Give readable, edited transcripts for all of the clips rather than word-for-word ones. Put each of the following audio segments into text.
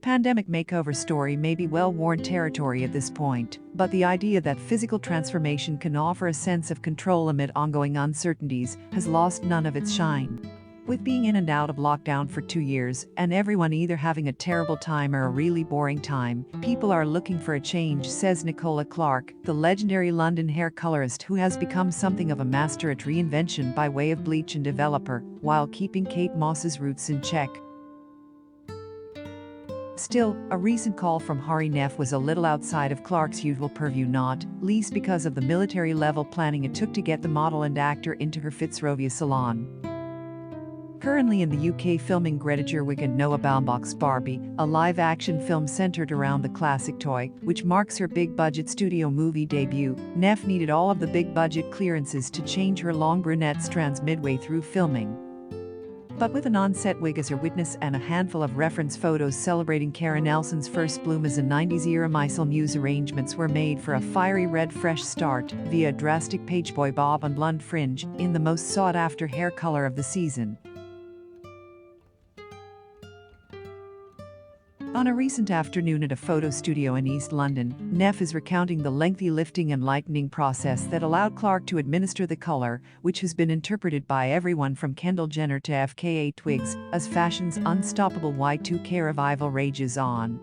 pandemic makeover story may be well-worn territory at this point, but the idea that physical transformation can offer a sense of control amid ongoing uncertainties has lost none of its shine. With being in and out of lockdown for 2 years, and everyone either having a terrible time or a really boring time, people are looking for a change, says Clarke, the legendary London hair colorist who has become something of a master at reinvention by way of bleach and developer, while keeping Kate Moss's roots in check. Still, a recent call from Hari Nef was a little outside of Clarke's usual purview, not least because of the military-level planning it took to get the model and actor into her Fitzrovia salon. Currently in the UK filming Greta Gerwig and Noah Baumbach's Barbie, a live-action film centered around the classic toy, which marks her big-budget studio movie debut, Nef needed all of the big-budget clearances to change her long brunette strands midway through filming. But with an on-set wig as her witness and a handful of reference photos celebrating Karen Nelson's first bloom as a 90s-era Meisel Muse, arrangements were made for a fiery red fresh start via a drastic pageboy bob and blonde fringe in the most sought-after hair color of the season. On a recent afternoon at a photo studio in East London, Nef is recounting the lengthy lifting and lightening process that allowed Clarke to administer the color, which has been interpreted by everyone from Kendall Jenner to FKA Twigs as fashion's unstoppable Y2K revival rages on.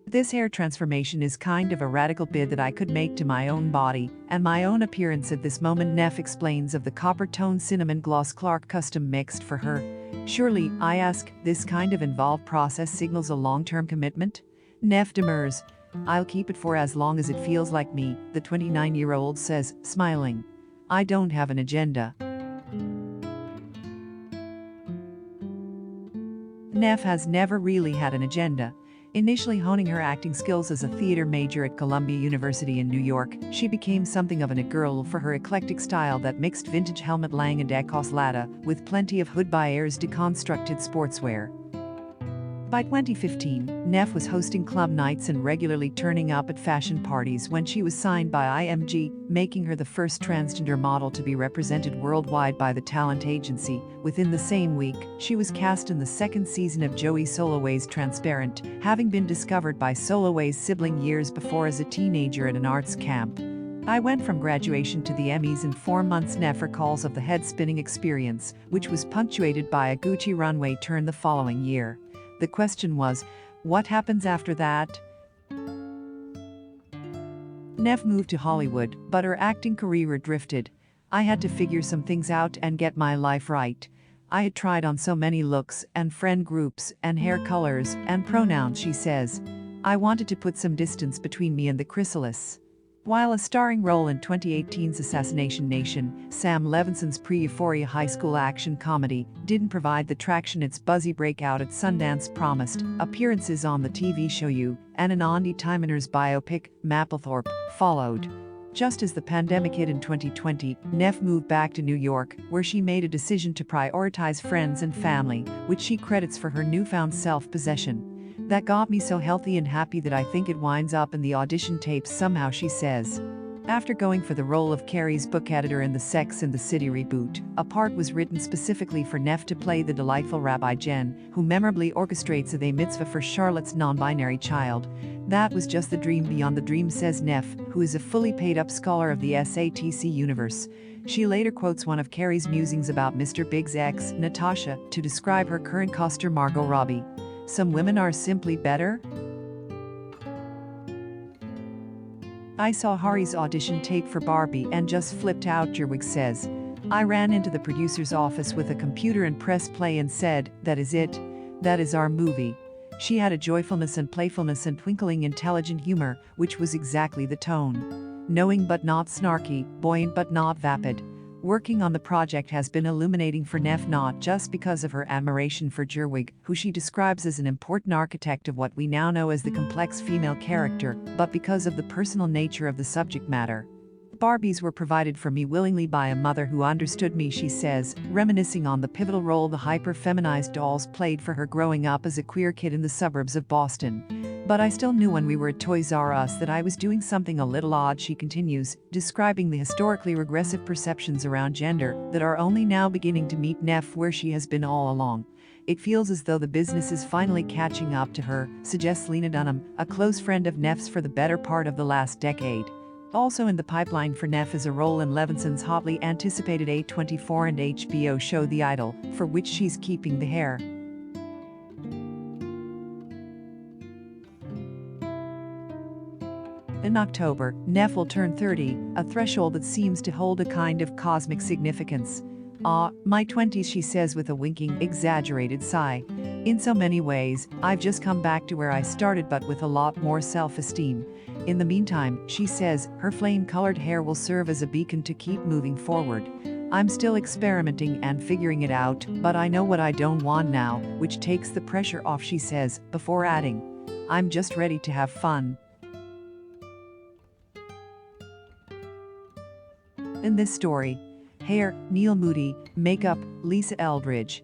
This hair transformation is kind of a radical bid that I could make to my own body and my own appearance at this moment, Nef explains of the copper-toned cinnamon gloss Clarke custom mixed for her. Surely, I ask, this kind of involved process signals a long-term commitment? Nef demurs. I'll keep it for as long as it feels like me, the 29-year-old says, smiling. I don't have an agenda. Nef has never really had an agenda. Initially honing her acting skills as a theater major at Columbia University in New York, she became something of an it-girl for her eclectic style that mixed vintage Helmut Lang and Ecos Lada with plenty of Hood by Ayers deconstructed sportswear. By 2015, Nef was hosting club nights and regularly turning up at fashion parties when she was signed by IMG, making her the first transgender model to be represented worldwide by the talent agency. Within the same week, she was cast in the second season of Joey Soloway's Transparent, having been discovered by Soloway's sibling years before as a teenager at an arts camp. I went from graduation to the Emmys in 4 months, Nef recalls of the head-spinning experience, which was punctuated by a Gucci runway turn the following year. The question was, what happens after that? Nef moved to Hollywood, but her acting career drifted. I had to figure some things out and get my life right. I had tried on so many looks and friend groups and hair colors and pronouns, she says. I wanted to put some distance between me and the chrysalis. While a starring role in 2018's Assassination Nation, Sam Levinson's pre-Euphoria high school action comedy didn't provide the traction its buzzy breakout at Sundance promised, appearances on the TV show You and an Andy Teichmann's biopic, Mapplethorpe, followed. Just as the pandemic hit in 2020, Nef moved back to New York, where she made a decision to prioritize friends and family, which she credits for her newfound self-possession. That got me so healthy and happy that I think it winds up in the audition tapes somehow, she says. After going for the role of Carrie's book editor in the Sex and the City reboot, a part was written specifically for Nef to play the delightful Rabbi Jen, who memorably orchestrates a They Mitzvah for Charlotte's non-binary child. That was just the dream beyond the dream, says Nef, who is a fully paid-up scholar of the SATC universe. She later quotes one of Carrie's musings about Mr. Big's ex, Natasha, to describe her current coster Margot Robbie. Some women are simply better? I saw Hari's audition tape for Barbie and just flipped out, Gerwig says. I ran into the producer's office with a computer and pressed play and said, that is it. That is our movie. She had a joyfulness and playfulness and twinkling intelligent humor, which was exactly the tone. Knowing but not snarky, buoyant but not vapid. Working on the project has been illuminating for Nef, not just because of her admiration for Gerwig, who she describes as an important architect of what we now know as the complex female character, but because of the personal nature of the subject matter. Barbies were provided for me willingly by a mother who understood me, she says, reminiscing on the pivotal role the hyper-feminized dolls played for her growing up as a queer kid in the suburbs of Boston. But I still knew when we were at Toys R Us that I was doing something a little odd, she continues, describing the historically regressive perceptions around gender that are only now beginning to meet Nef where she has been all along. It feels as though the business is finally catching up to her, suggests Lena Dunham, a close friend of Neff's for the better part of the last decade. Also in the pipeline for Neff is a role in Levinson's hotly anticipated A24 and HBO show The Idol, for which she's keeping the hair. In October, Neff will turn 30, a threshold that seems to hold a kind of cosmic significance. My 20s, she says with a winking, exaggerated sigh. In so many ways, I've just come back to where I started, but with a lot more self-esteem. In the meantime, she says, her flame-colored hair will serve as a beacon to keep moving forward. I'm still experimenting and figuring it out, but I know what I don't want now, which takes the pressure off, she says, before adding, I'm just ready to have fun. In this story, hair, Neil Moody; makeup, Lisa Eldridge.